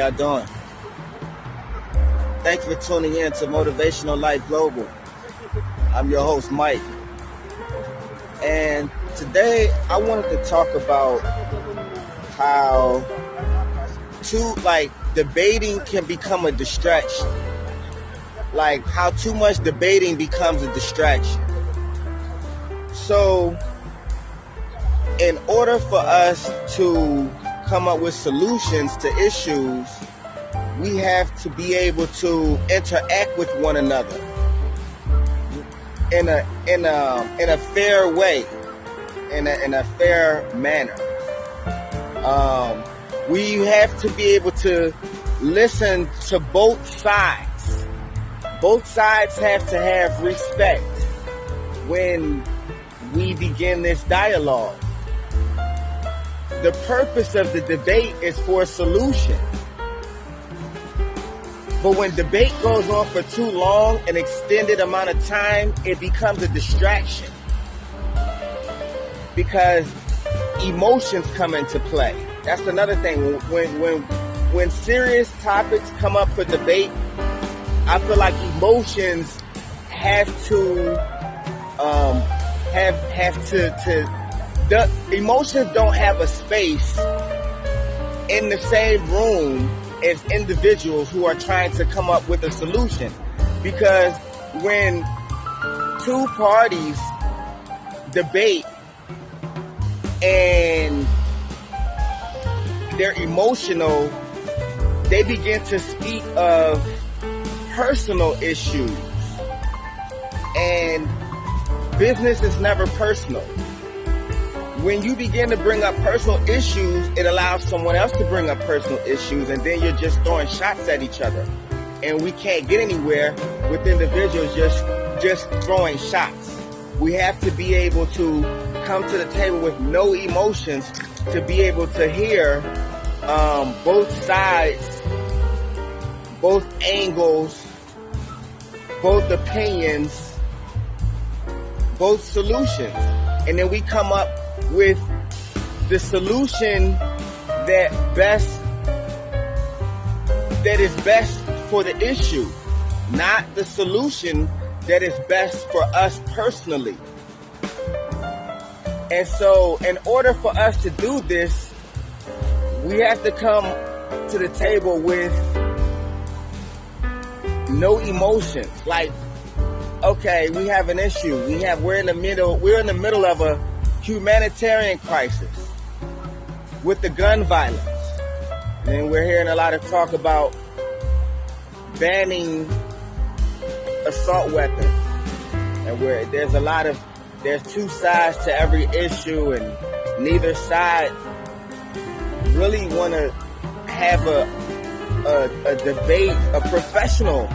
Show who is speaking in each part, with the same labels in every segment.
Speaker 1: y'all doing? Thanks for tuning in to Motivational Life Global. I'm your host, Mike. And today I wanted to talk about how debating can become a distraction. Like how too much debating becomes a distraction. So in order for us to come up with solutions to issues, we have to be able to interact with one another in a fair way, in a fair manner. We have to be able to listen to both sides. Both sides have to have respect when we begin this dialogue. The purpose of the debate is for a solution. But when debate goes on for too long, an extended amount of time, it becomes a distraction. Because emotions come into play. That's another thing. When serious topics come up for debate, I feel like emotions have to the emotions don't have a space in the same room as individuals who are trying to come up with a solution. Because when two parties debate and they're emotional, they begin to speak of personal issues. And business is never personal. When you begin to bring up personal issues, it allows someone else to bring up personal issues, and then you're just throwing shots at each other. And we can't get anywhere with individuals just throwing shots. We have to be able to come to the table with no emotions to be able to hear both sides, both angles, both opinions, both solutions. And then we come up with the solution that is best for the issue, not the solution that is best for us personally. And so in order for us to do this, we have to come to the table with no emotions. Like, okay, we have an issue. We're in the middle of a humanitarian crisis with the gun violence. And we're hearing a lot of talk about banning assault weapons. And there's two sides to every issue, and neither side really want to have a debate, a professional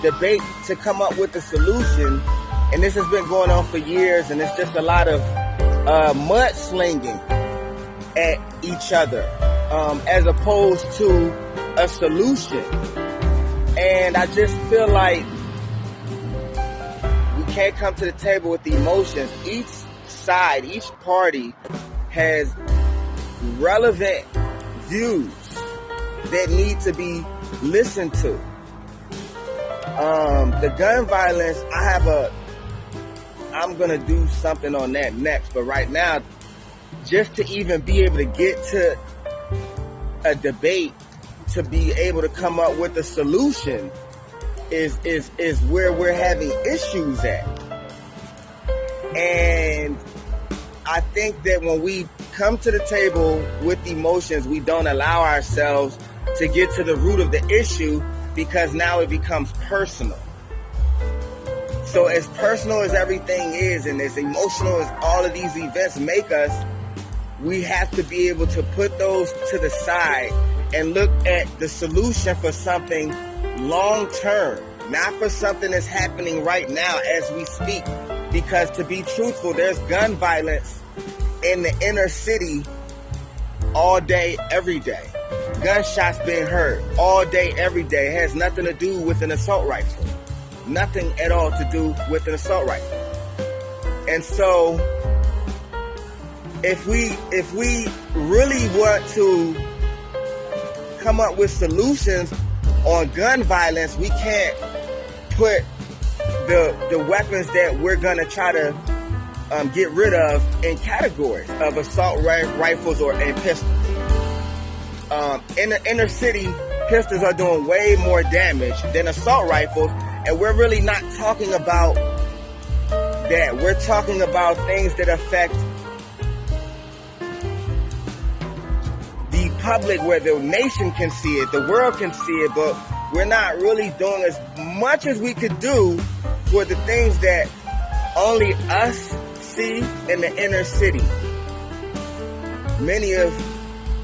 Speaker 1: debate to come up with a solution. And this has been going on for years, and it's just a lot of mudslinging at each other as opposed to a solution. And I just feel like we can't come to the table with the emotions. Each side, each party has relevant views that need to be listened to. The gun violence, I'm going to do something on that next. But right now, just to even be able to get to a debate, to be able to come up with a solution is where we're having issues at. And I think that when we come to the table with emotions, we don't allow ourselves to get to the root of the issue, because now it becomes personal. So as personal as everything is, and as emotional as all of these events make us, we have to be able to put those to the side and look at the solution for something long term, not for something that's happening right now as we speak. Because to be truthful, there's gun violence in the inner city all day, every day. Gunshots being heard all day, every day. It has nothing to do with an assault rifle. Nothing at all to do with an assault rifle. And so if we really want to come up with solutions on gun violence, we can't put the weapons that we're going to try to get rid of in categories of assault rifles and pistols. In the inner city, pistols are doing way more damage than assault rifles, and we're really not talking about that. We're talking about things that affect the public, where the nation can see it, the world can see it, but we're not really doing as much as we could do for the things that only us see in the inner city, many of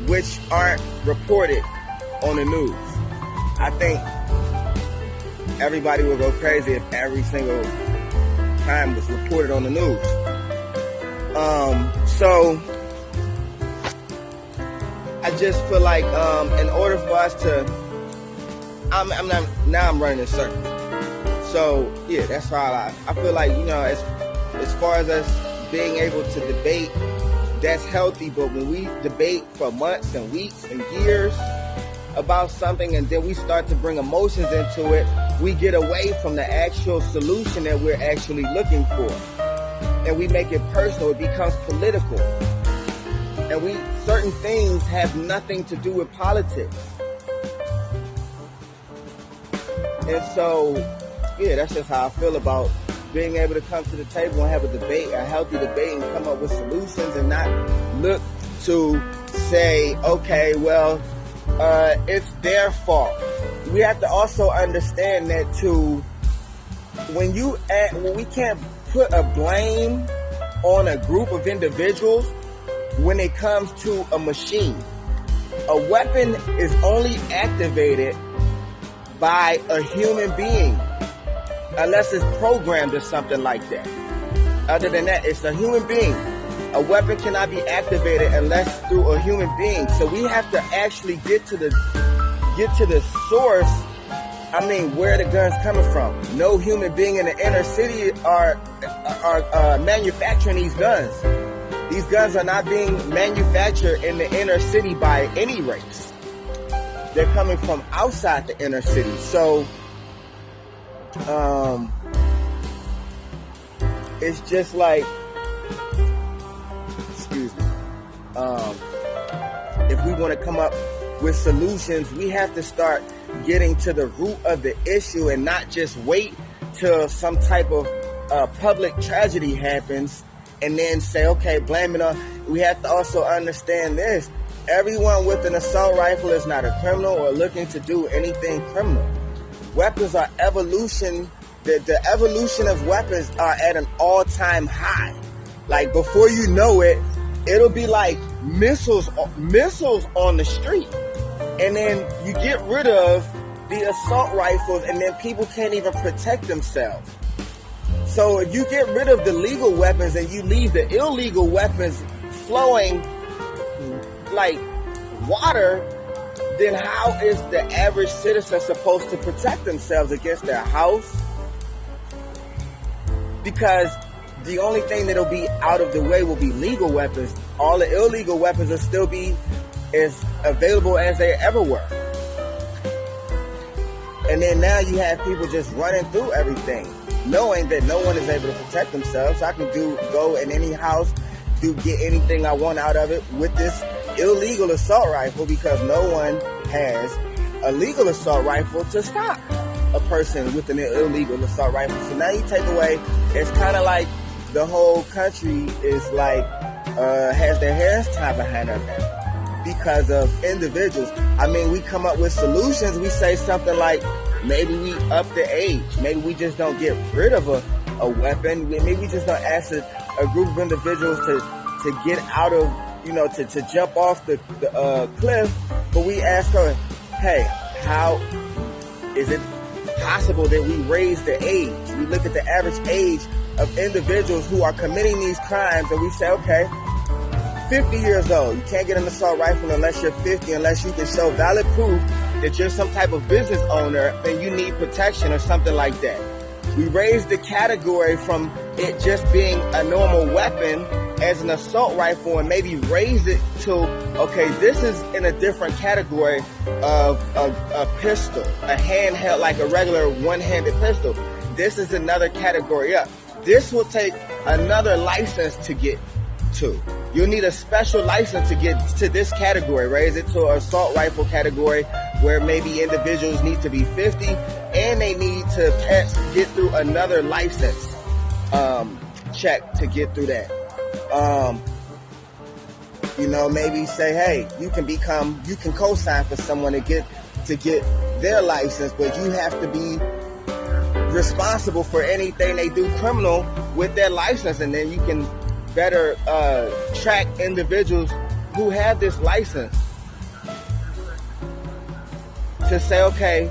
Speaker 1: which aren't reported on the news. I think everybody would go crazy if every single crime was reported on the news. So I just feel like in order for us to, I'm running in circles. So yeah, that's how I feel like, as far as us being able to debate, that's healthy. But when we debate for months and weeks and years about something, and then we start to bring emotions into it, we get away from the actual solution that we're actually looking for, and we make it personal. It becomes political, and certain things have nothing to do with politics. And so, yeah, that's just how I feel about being able to come to the table and have a debate, a healthy debate, and come up with solutions, and not look to say, okay, well, it's their fault. We have to also understand that too, when we can't put a blame on a group of individuals when it comes to a machine. A weapon is only activated by a human being, unless it's programmed or something like that. Other than that, it's a human being. A weapon cannot be activated unless through a human being. So we have to actually get to the source. I mean, where the gun's coming from. No human being in the inner city are manufacturing these guns. These guns are not being manufactured in the inner city by any race. They're coming from outside the inner city. So it's just like, if we want to come up with solutions, we have to start getting to the root of the issue and not just wait till some type of public tragedy happens and then say, okay, blame it on. We have to also understand this. Everyone with an assault rifle is not a criminal or looking to do anything criminal. Weapons are evolution. The evolution of weapons are at an all-time high. Like, before you know it, it'll be like missiles on the street. And then you get rid of the assault rifles, and then people can't even protect themselves. So if you get rid of the legal weapons and you leave the illegal weapons flowing like water, then how is the average citizen supposed to protect themselves against their house? Because the only thing that'll be out of the way will be legal weapons. All the illegal weapons will still be as available as they ever were. And then now you have people just running through everything, knowing that no one is able to protect themselves. I can go in any house, get anything I want out of it with this illegal assault rifle, because no one has a legal assault rifle to stop a person with an illegal assault rifle. So now you take away, it's kind of like the whole country is like, has their hands tied behind their back because of individuals. I mean, we come up with solutions. We say something like, maybe we up the age. Maybe we just don't get rid of a weapon. Maybe we just don't ask a group of individuals to get out of, to jump off the cliff. But we ask her, hey, how is it possible that we raise the age? We look at the average age of individuals who are committing these crimes, and we say, okay, 50 years old. You can't get an assault rifle unless you're 50, unless you can show valid proof that you're some type of business owner and you need protection or something like that. We raised the category from it just being a normal weapon, as an assault rifle and maybe raise it to, okay, this is in a different category of a pistol, a handheld, like a regular one-handed pistol. This is another category up. This will take another license to get to. You'll need a special license to get to this category, raise it to an assault rifle category where maybe individuals need to be 50 and they need to get through another license check to get through that. Maybe say, hey, you can co-sign for someone to get their license, but you have to be responsible for anything they do criminal with their license, and then you can better track individuals who have this license to say, okay,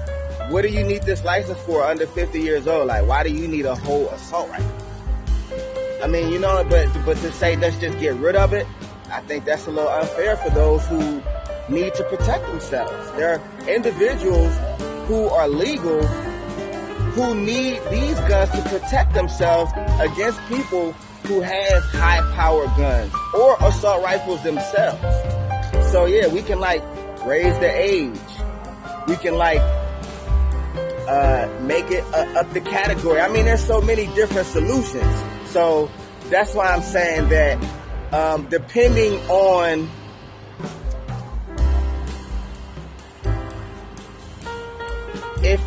Speaker 1: what do you need this license for under 50 years old? Like, why do you need a whole assault rifle? I mean, but to say let's just get rid of it, I think that's a little unfair for those who need to protect themselves. There are individuals who are legal who need these guns to protect themselves against people who have high-powered guns or assault rifles themselves. So yeah, we can raise the age. We can make it up the category. I mean, there's so many different solutions. So that's why I'm saying that depending on if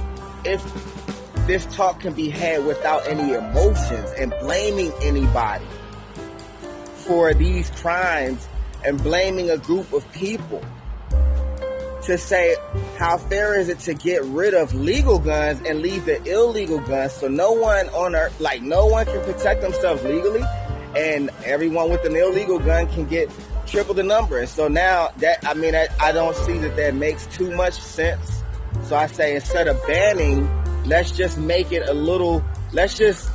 Speaker 1: this talk can be had without any emotions and blaming anybody for these crimes and blaming a group of people, to say how fair is it to get rid of legal guns and leave the illegal guns so no one on earth, no one can protect themselves legally, and everyone with an illegal gun can get triple the number. And so now I don't see that makes too much sense. So I say, instead of banning, let's just make it let's just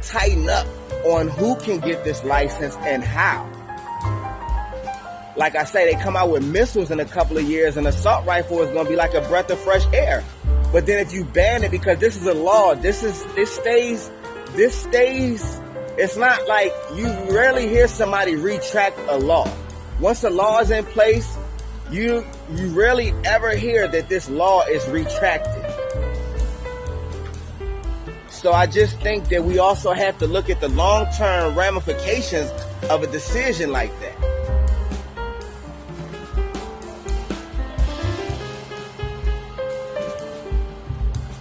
Speaker 1: tighten up on who can get this license and how. Like I say, they come out with missiles in a couple of years, and assault rifle is going to be like a breath of fresh air. But then if you ban it, because this is a law, this stays, it's not like you rarely hear somebody retract a law. Once a law is in place, you rarely ever hear that this law is retracted. So I just think that we also have to look at the long-term ramifications of a decision like that.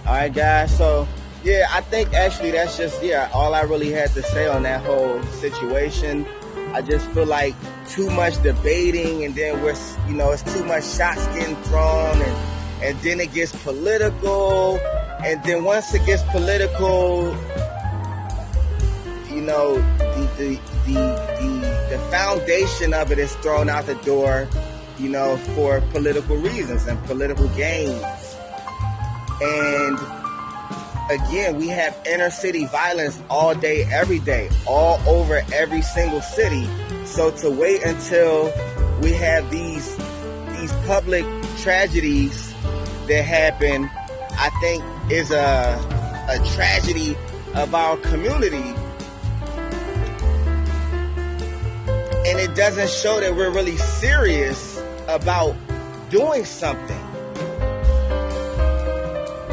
Speaker 1: Alright guys, so yeah, I think actually that's just all I really had to say on that whole situation. I just feel like too much debating, and then it's too much shots getting thrown, and then it gets political, and then once it gets political, the foundation of it is thrown out the door, for political reasons and political gains. And again, we have inner city violence all day, every day, all over every single city. So to wait until we have these public tragedies that happen, I think is a tragedy of our community. And it doesn't show that we're really serious about doing something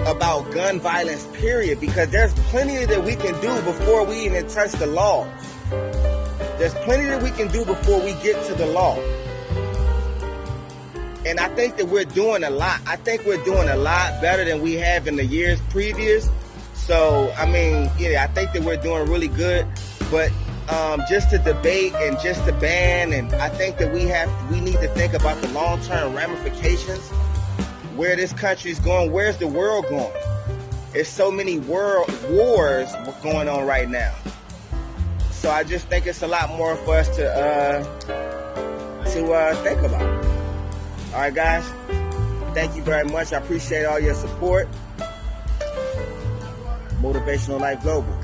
Speaker 1: about gun violence, period, because there's plenty that we can do before we even touch the laws. There's plenty that we can do before we get to the law. And I think that we're doing a lot. I think we're doing a lot better than we have in the years previous. So, I think that we're doing really good. But just to debate and just to ban, and I think that we need to think about the long-term ramifications, where this country's going, where's the world going? There's so many world wars going on right now. So I just think it's a lot more for us to think about. All right, guys. Thank you very much. I appreciate all your support. Motivational Life Global.